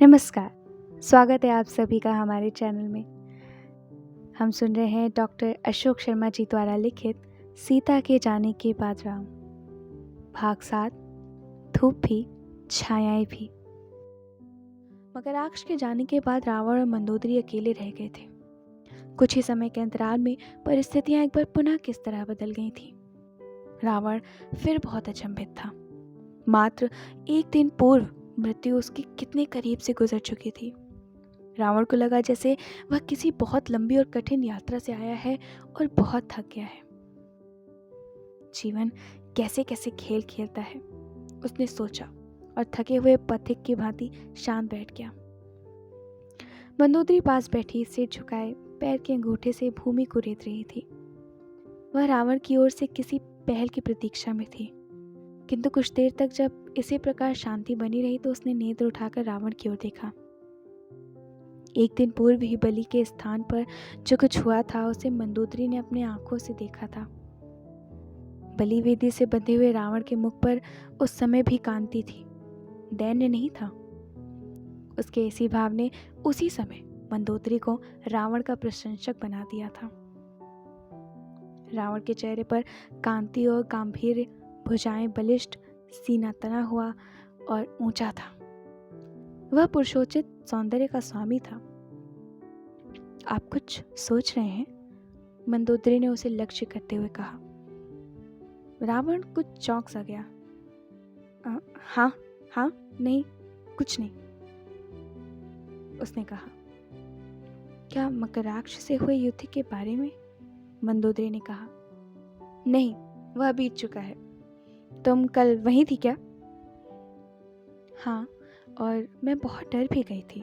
नमस्कार, स्वागत है आप सभी का हमारे चैनल में। हम सुन रहे हैं डॉक्टर अशोक शर्मा जी द्वारा लिखित सीता के जाने के बाद राम, भाग 7, धूप भी छायाएं भी। मकराक्ष के जाने के बाद रावण और मंदोदरी अकेले रह गए थे। कुछ ही समय के अंतराल में परिस्थितियां एक बार पुनः किस तरह बदल गई थी। रावण फिर बहुत अचंभित था। मात्र एक दिन पूर्व मृत्यु उसके कितने करीब से गुजर चुकी थी। रावण को लगा जैसे वह किसी बहुत लंबी और कठिन यात्रा से आया है और बहुत थक गया है। जीवन कैसे कैसे खेल खेलता है, उसने सोचा और थके हुए पथिक की भांति शांत बैठ गया। मंदोदरी पास बैठी सिर झुकाए पैर के अंगूठे से भूमि को रेत रही थी। वह रावण की ओर से किसी पहल की प्रतीक्षा में थी, किंतु कुछ देर तक जब इसी प्रकार शांति बनी रही तो उसने नेत्र उठाकर रावण की ओर देखा। एक दिन पूर्व ही बलि के स्थान पर जो कुछ हुआ था उसे मंदोदरी ने अपने आंखों से देखा था। बलि वेदी से बंधे हुए रावण के मुख पर उस समय भी कांति थी, दैन्य नहीं था। उसके इसी भाव ने उसी समय मंदोदरी को रावण का प्रशंसक बना दिया था। रावण के चेहरे पर कांति और गांभीर्य, भुजाएं बलिष्ठ, सीना तना हुआ और ऊंचा था। वह पुरुषोचित सौंदर्य का स्वामी था। आप कुछ सोच रहे हैं? मंदोदरी ने उसे लक्ष्य करते हुए कहा। रावण कुछ चौंक सा गया। हाँ, नहीं, कुछ नहीं, उसने कहा। क्या मकराक्ष से हुए युद्ध के बारे में? मंदोदरी ने कहा। नहीं, वह बीत चुका है। तुम कल वहीं थी क्या? हाँ, और मैं बहुत डर भी गई थी।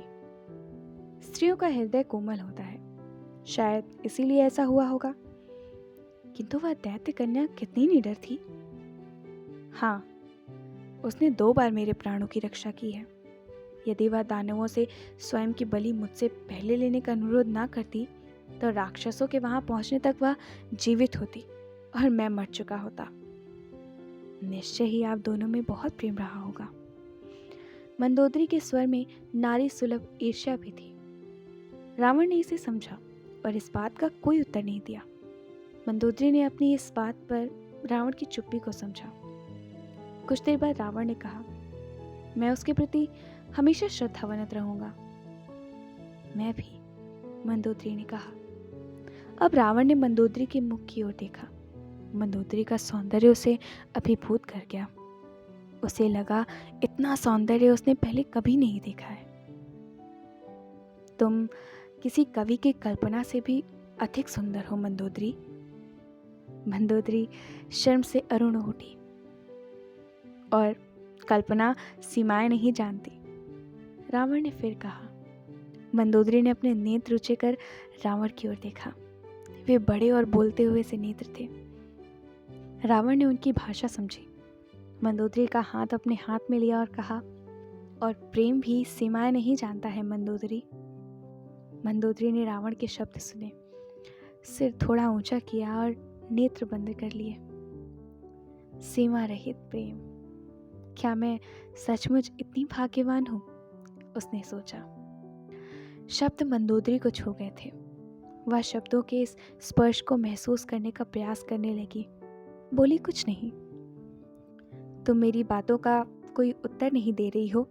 स्त्रियों का हृदय कोमल होता है, शायद इसीलिए ऐसा हुआ होगा। किंतु वह दैत्य कन्या कितनी निडर थी। हाँ, उसने 2 बार मेरे प्राणों की रक्षा की है। यदि वह दानवों से स्वयं की बलि मुझसे पहले लेने का अनुरोध ना करती तो राक्षसों के वहां पहुंचने तक वह जीवित होती और मैं मर चुका होता। निश्चय ही आप दोनों में बहुत प्रेम रहा होगा। मंदोदरी के स्वर में नारी सुलभ ईर्ष्या भी थी। रावण ने इसे समझा और इस बात का कोई उत्तर नहीं दिया। मंदोदरी ने अपनी इस बात पर रावण की चुप्पी को समझा। कुछ देर बाद रावण ने कहा, मैं उसके प्रति हमेशा श्रद्धावनत रहूंगा। मैं भी, मंदोदरी ने कहा। अब रावण ने मंदोदरी के मुख की ओर देखा। मंदोदरी का सौंदर्य उसे अभिभूत कर गया। उसे लगा इतना सौंदर्य उसने पहले कभी नहीं देखा है। तुम किसी कवि की कल्पना से भी अधिक सुंदर हो मंदोदरी। मंदोदरी शर्म से अरुण उठी। और कल्पना सीमाएं नहीं जानती, रावण ने फिर कहा। मंदोदरी ने अपने नेत्र ऊंचे कर रावण की ओर देखा। वे बड़े और बोलते हुए से नेत्र थे। रावण ने उनकी भाषा समझी। मंदोदरी का हाथ अपने हाथ में लिया और कहा, और प्रेम भी सीमाएं नहीं जानता है मंदोदरी। मंदोदरी ने रावण के शब्द सुने, सिर थोड़ा ऊंचा किया और नेत्र बंद कर लिए। सीमा रहित प्रेम, क्या मैं सचमुच इतनी भाग्यवान हूं? उसने सोचा। शब्द मंदोदरी को छू गए थे। वह शब्दों के इस स्पर्श को महसूस करने का प्रयास करने लगी। बोली कुछ नहीं। तुम मेरी बातों का कोई उत्तर नहीं दे रही हो,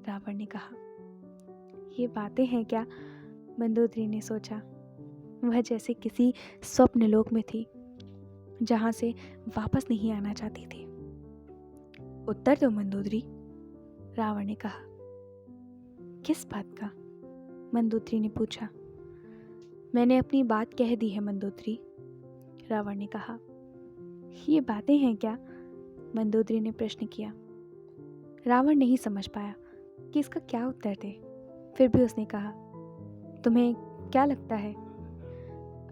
रावण ने कहा। ये बातें हैं क्या? मंदोदरी ने सोचा। वह जैसे किसी स्वप्न लोक में थी, जहां से वापस नहीं आना चाहती थी। उत्तर दो मंदोदरी, रावण ने कहा। किस बात का? मंदोदरी ने पूछा। मैंने अपनी बात कह दी है मंदोदरी, रावण ने कहा। ये बातें हैं क्या? मंदोदरी ने प्रश्न किया। रावण नहीं समझ पाया कि इसका क्या उत्तर दे। फिर भी उसने कहा, तुम्हें क्या लगता है?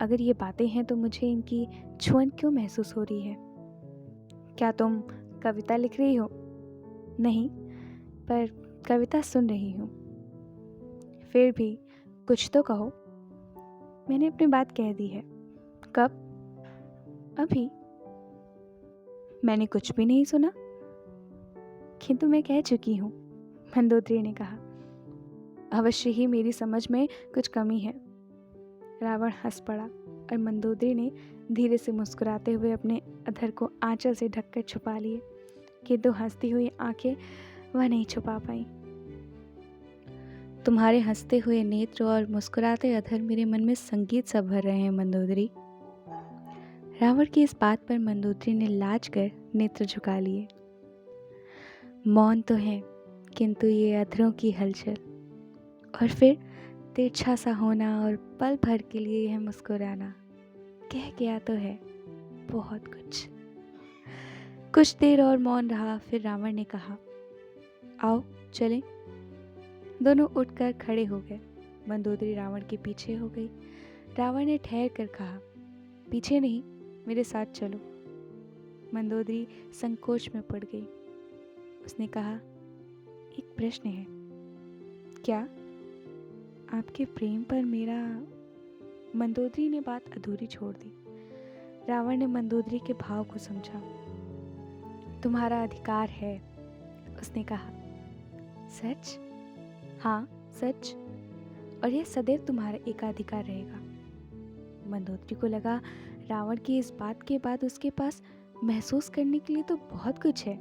अगर ये बातें हैं तो मुझे इनकी छुअन क्यों महसूस हो रही है? क्या तुम कविता लिख रही हो? नहीं, पर कविता सुन रही हूँ। फिर भी कुछ तो कहो। मैंने अपनी बात कह दी है। कब? अभी। मैंने कुछ भी नहीं सुना। किंतु मैं कह चुकी हूँ, मंदोदरी ने कहा। अवश्य ही मेरी समझ में कुछ कमी है। रावण हंस पड़ा और मंदोदरी ने धीरे से मुस्कुराते हुए अपने अधर को आंचल से ढककर छुपा लिए, किंतु हंसती हुई आंखें वह नहीं छुपा पाई। तुम्हारे हंसते हुए नेत्र और मुस्कुराते अधर मेरे मन में संगीत सा भर रहे हैं मंदोदरी। रावण की इस बात पर मंदोदरी ने लाज कर नेत्र झुका लिए। मौन तो है, किंतु ये अधरों की हलचल और फिर तिरछा सा होना और पल भर के लिए यह मुस्कुराना कह गया तो है बहुत कुछ। कुछ देर और मौन रहा, फिर रावण ने कहा, आओ चलें। दोनों उठकर खड़े हो गए। मंदोदरी रावण के पीछे हो गई। रावण ने ठहर कर कहा, पीछे नहीं, मेरे साथ चलो। मंदोदरी संकोच में पड़ गई। उसने कहा, एक प्रश्न है। क्या? आपके प्रेम पर मेरा। मंदोदरी ने बात अधूरी छोड़ दी। रावण ने मंदोदरी के भाव को समझा। तुम्हारा अधिकार है, उसने कहा। सच? हाँ सच, और यह सदैव तुम्हारा एकाधिकार रहेगा। मंदोदरी को लगा रावण की इस बात के बाद उसके पास महसूस करने के लिए तो बहुत कुछ है,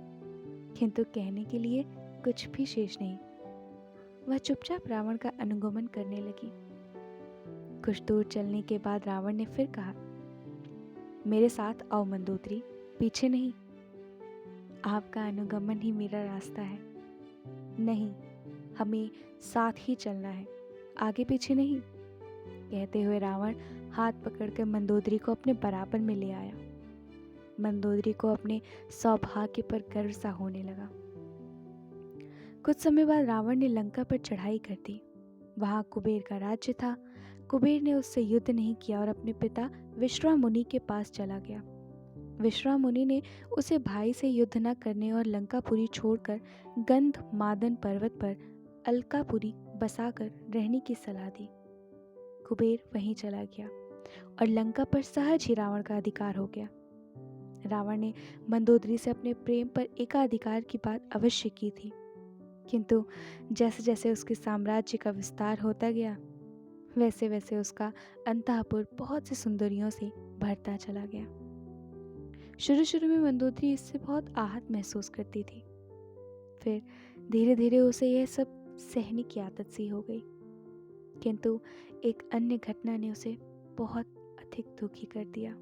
किंतु कहने के लिए कुछ भी शेष नहीं। वह चुपचाप रावण का अनुगमन करने लगी। कुछ दूर चलने के बाद रावण ने फिर कहा, मेरे साथ आओ मंदोदरी, पीछे नहीं। आपका अनुगमन ही मेरा रास्ता है। नहीं, हमें साथ ही चलना है, आगे पीछे नहीं। कहते हुए रावण हाथ पकड़कर मंदोदरी को अपने बराबर में ले आया। मंदोदरी को अपने सौभाग्य पर गर्व सा होने लगा। कुछ समय बाद रावण ने लंका पर चढ़ाई कर दी। वहां कुबेर का राज्य था। कुबेर ने उससे युद्ध नहीं किया और अपने पिता विश्वामुनि के पास चला गया। विश्वामुनि ने उसे भाई से युद्ध न करने और लंकापुरी छोड़कर गंधमादन पर्वत पर अलकापुरी बसाकर रहने की सलाह दी। कुबेर वहीं चला गया और लंका पर सहज ही रावण का अधिकार हो गया। रावण ने मंदोदरी से अपने प्रेम पर एकाधिकार की बात अवश्य की थी, किंतु जैसे जैसे उसके साम्राज्य का विस्तार होता गया, वैसे वैसे उसका अंतःपुर बहुत सी सुंदरियों से भरता चला गया। शुरू शुरू में मंदोदरी इससे बहुत आहत महसूस करती थी। फिर धीरे धीरे उसे यह सब सहने की आदत सी हो गई, किंतु एक अन्य घटना ने उसे बहुत अधिक दुखी कर दिया।